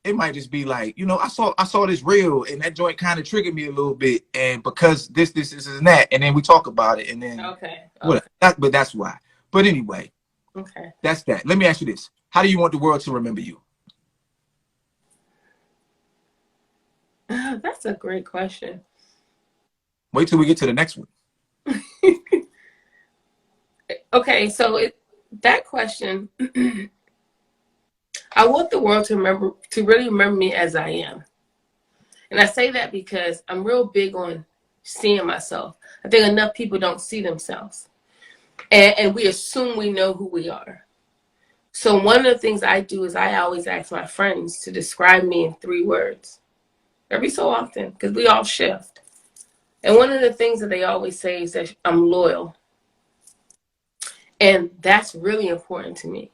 it might just be like, I saw this reel and that joint kind of triggered me a little bit, and because this and that, and then we talk about it, and then but that's why. But anyway, okay, that's that. Let me ask you this: how do you want the world to remember you? That's a great question. Wait till we get to the next one. Okay, so that question, I want the world to really remember me as I am. And I say that because I'm real big on seeing myself. I think enough people don't see themselves. And we assume we know who we are. So one of the things I do is I always ask my friends to describe me in 3 words every so often because we all shift. And one of the things that they always say is that I'm loyal. And that's really important to me.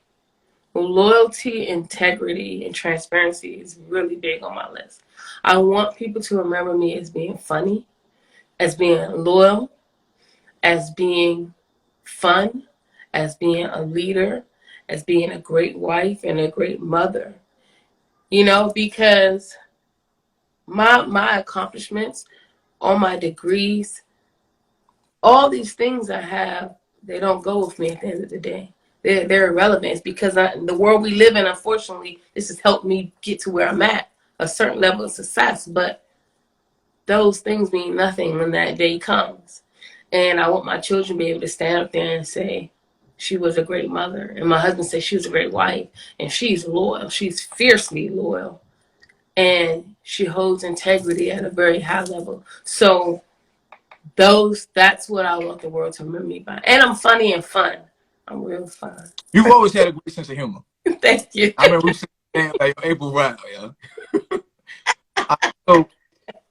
Loyalty, integrity, and transparency is really big on my list. I want people to remember me as being funny, as being loyal, as being fun, as being a leader, as being a great wife and a great mother. You know, because my accomplishments, all my degrees, all these things I have, they don't go with me at the end of the day. They're irrelevant. It's because the world we live in, unfortunately, this has helped me get to where I'm at, a certain level of success. But those things mean nothing when that day comes. And I want my children to be able to stand up there and say, she was a great mother. And my husband said she was a great wife. And she's loyal. She's fiercely loyal. And she holds integrity at a very high level. So that's what I want the world to remember me by. And I'm funny and fun. I'm real fun. You've always had a great sense of humor. Thank you. I remember we said like April Ryan, yeah.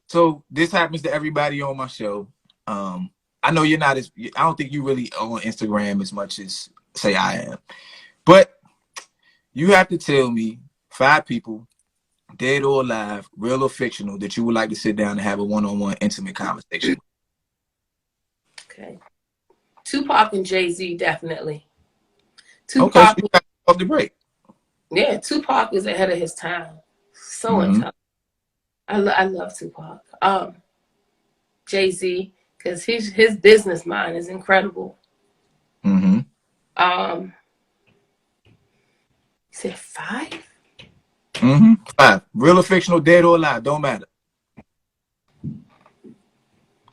So this happens to everybody on my show. I know you're not I don't think you really on Instagram as much as say I am, but you have to tell me 5 people, dead or alive, real or fictional, that you would like to sit down and have a one-on-one intimate conversation. Okay. Tupac and Jay-Z, definitely. Tupac, okay, so you got off the break. Yeah, Tupac is ahead of his time. So intelligent. I love Tupac. Jay-Z, because his business mind is incredible. Mm-hmm. You said 5? Mm-hmm. 5. Real or fictional, dead or alive, don't matter.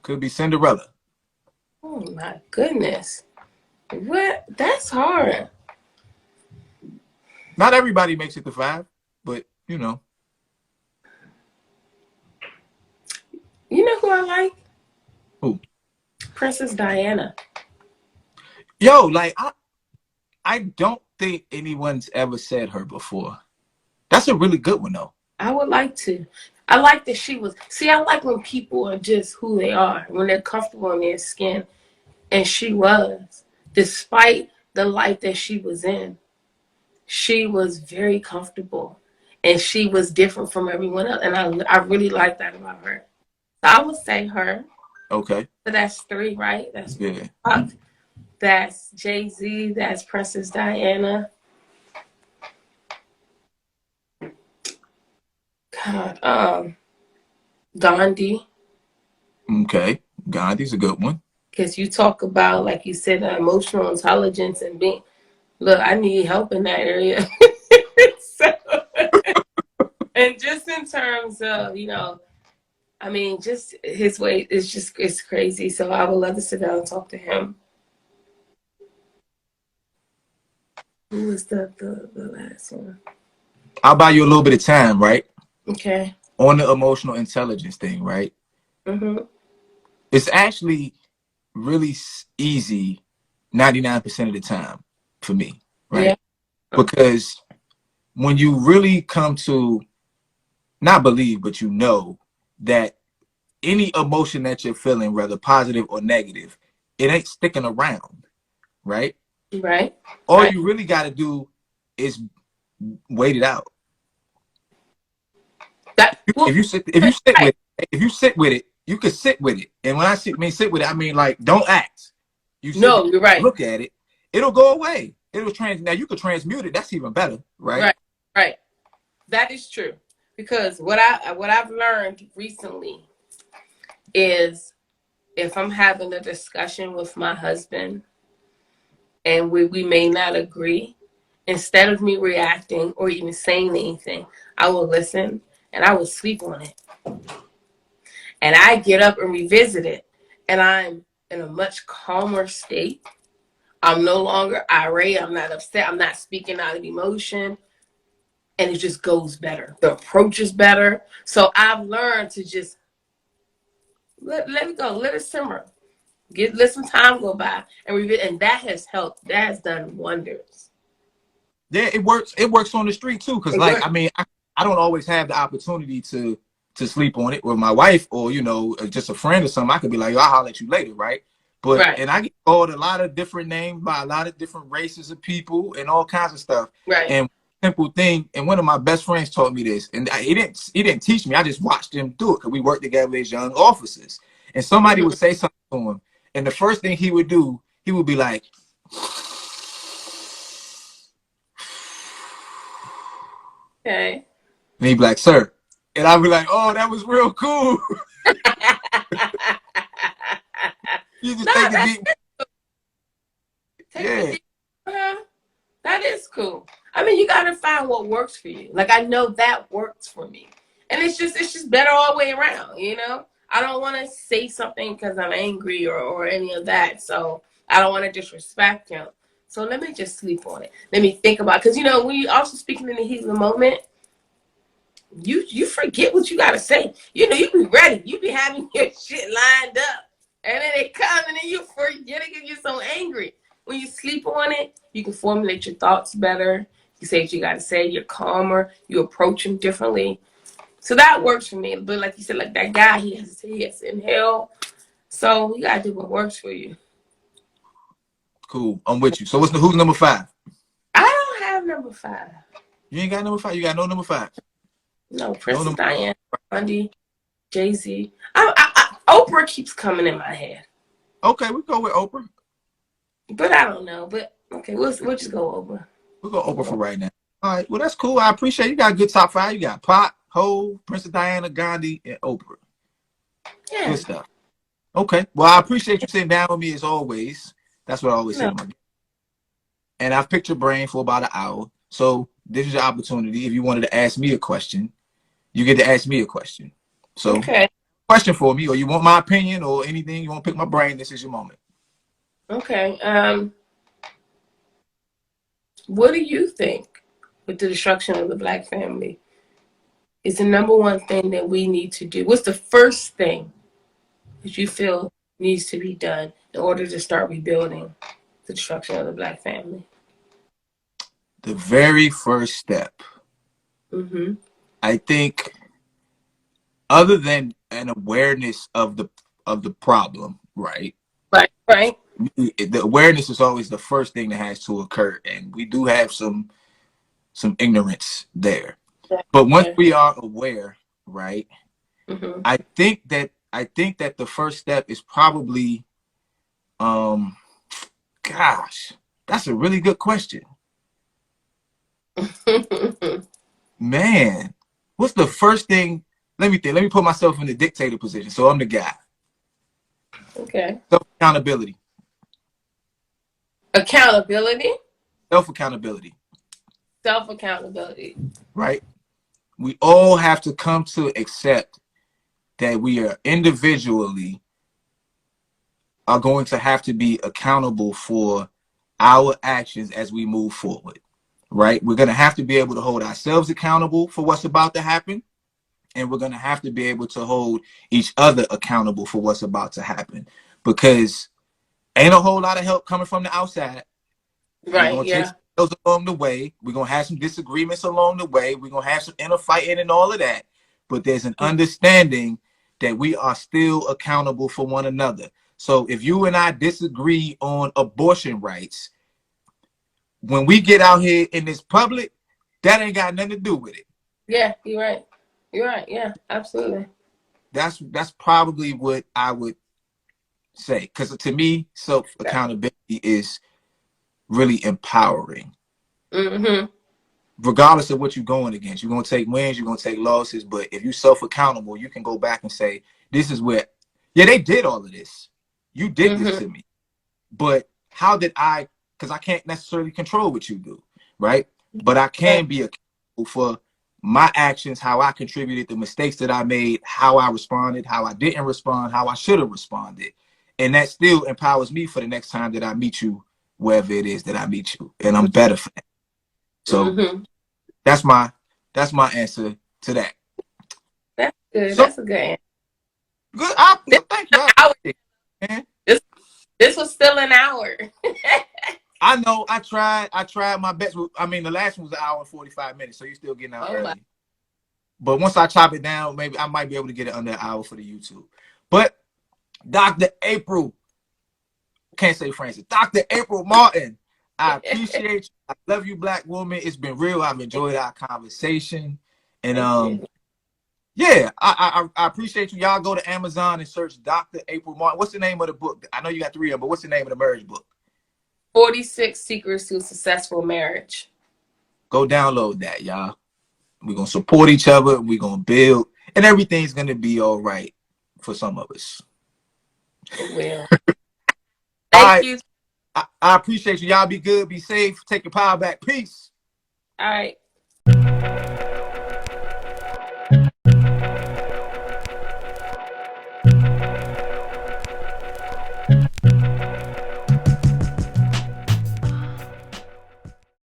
Could be Cinderella. Oh my goodness. What? That's hard. Not everybody makes it to 5, but you know. You know who I like? Who? Princess Diana. Yo, like I don't think anyone's ever said her before. That's a really good one though. I would like to. I like that she was. See, I like when people are just who they are, when they're comfortable in their skin. And she was. Despite the life that she was in, she was very comfortable. And she was different from everyone else. And I really like that about her. So I would say her. Okay. So that's 3, right? That's yeah. Tupac. That's Jay-Z. That's Princess Diana. God, Gandhi. Okay, Gandhi's a good one. Because you talk about, like you said, emotional intelligence and being. Look, I need help in that area. So, and just in terms of, you know, I mean, just his way is it's crazy. So I would love to sit down and talk to him. Who was the last one? I'll buy you a little bit of time, right? Okay. On the emotional intelligence thing, right? Mm-hmm. It's actually really easy 99% of the time for me, right? Yeah. Because when you really come to not believe, but you know that any emotion that you're feeling, whether positive or negative, it ain't sticking around, right? Right. All you really got to do is wait it out. If you sit with it, you can sit with it. And when I sit with it, I mean like don't act. You're right. Look at it. It'll go away. Now you can transmute it. That's even better, right? Right. That is true. Because what I've learned recently is if I'm having a discussion with my husband and we may not agree, instead of me reacting or even saying anything, I will listen and I will sleep on it. And I get up and revisit it. And I'm in a much calmer state. I'm no longer irate. I'm not upset. I'm not speaking out of emotion. And it just goes better. The approach is better. So I've learned to just let it go. Let it simmer. Let some time go by. And that has helped. That has done wonders. Yeah, it works. It works on the street too. Cause It like, works. I mean, I don't always have the opportunity to sleep on it with my wife or, just a friend or something. I could be like, I'll holler at you later, right? But Right. and I get called a lot of different names by a lot of different races of people and all kinds of stuff. Right. And simple thing, and one of my best friends taught me this, and he didn't teach me. I just watched him do it because we worked together as young officers. And somebody Hmm. would say something to him, and the first thing he would do, he would be like, Okay. and he'd be like, sir. And I'd be like, oh, that was real cool. You just No, take a that deep, take a yeah, deep. That is cool. I mean, you gotta find what works for you. Like I know that works for me, and it's just better all the way around. I don't want to say something because I'm angry or any of that. So I don't want to disrespect him. So let me just sleep on it. Let me think about because when you also speaking in the heat of the moment, you forget what you gotta say. You be ready. You be having your shit lined up, and then it comes, and then you forget it because you're so angry. When you sleep on it, you can formulate your thoughts better. You say what you gotta say. You're calmer. You approach them differently. So that works for me. But like you said, like that guy, he has to inhale. So you gotta do what works for you. cool. I'm with you. So who's number 5? I don't have number 5. You ain't got number 5. You got no number 5. No, No Princess number. Diana, Bundy, Jay-Z. Oprah keeps coming in my head. Okay, we go with Oprah. But I don't know. But okay, we'll just go over. We'll go Oprah for right now. All right. Well, that's cool. I appreciate you. Got a good top 5. You got Pop, Ho, Princess Diana, Gandhi, and Oprah. Yeah. Good stuff. Okay. Well, I appreciate you sitting down with me as always. That's what I always say No. to my guests. And I've picked your brain for about an hour. So this is your opportunity. If you wanted to ask me a question, you get to ask me a question. So, Okay. question for me, or you want my opinion or anything, you want to pick my brain, this is your moment. Okay. What do you think with the destruction of the Black family is the number one thing that we need to do? What's the first thing that you feel needs to be done in order to start rebuilding the destruction of the Black family? The very first step, Mm-hmm. I think, other than an awareness of the problem, right? Right. Right. The awareness is always the first thing that has to occur, and we do have some ignorance there. But once Yeah. we are aware, right? Mm-hmm. I think that the first step is probably, um, gosh, that's a really good question, man. What's the first thing? Let me think. Let me put myself in the dictator position. So I'm the guy. Okay. Self accountability. Accountability. Self accountability. Self accountability. Right. We all have to come to accept that we are individually are going to have to be accountable for our actions as we move forward. Right. We're going to have to be able to hold ourselves accountable for what's about to happen. And we're going to have to be able to hold each other accountable for what's about to happen, because ain't a whole lot of help coming from the outside. We're Right. going to take Yeah. some L's along the way. We're going to have some disagreements along the way. We're going to have some inner fighting and all of that. But there's an understanding that we are still accountable for one another. So if you and I disagree on abortion rights, when we get out here in this public, that ain't got nothing to do with it. Yeah. You're right. You're right. Yeah. Absolutely. That's probably what I would say, because to me, self accountability is really empowering. Mm-hmm. Regardless of what you're going against, you're going to take wins, you're going to take losses, but if you're self accountable, you can go back and say, this is where, yeah, they did all of this. You did this Mm-hmm. to me, but how did I? Because I can't necessarily control what you do, right? But I can be accountable for my actions, how I contributed, the mistakes that I made, how I responded, how I didn't respond, how I should have responded. And that still empowers me for the next time that I meet you, wherever it is that I meet you. And I'm better for that. So Mm-hmm. that's my answer to that. That's good. So That's a good answer. good. This, Thank you. this was still an hour. I know. I tried my best. I mean, the last one was 1 hour and 45 minutes, so you're still getting out Oh my. early. But once I chop it down, maybe I might be able to get it under 1 hour for the YouTube. But Dr. April, can't say Francis, Dr. April Martin, I appreciate you. I love you, Black woman. It's been real. I've enjoyed our conversation. And Thank you. yeah, I appreciate you. Y'all go to Amazon and search Dr. April Martin. What's the name of the book? I know you got 3 of them, but what's the name of the marriage book? 46 Secrets to a Successful Marriage. Go download that, y'all. We're going to support each other. We're going to build. And everything's going to be all right for some of us. It will. All Thank right. you. I appreciate you. Y'all be good. Be safe. Take your power back. Peace. All right.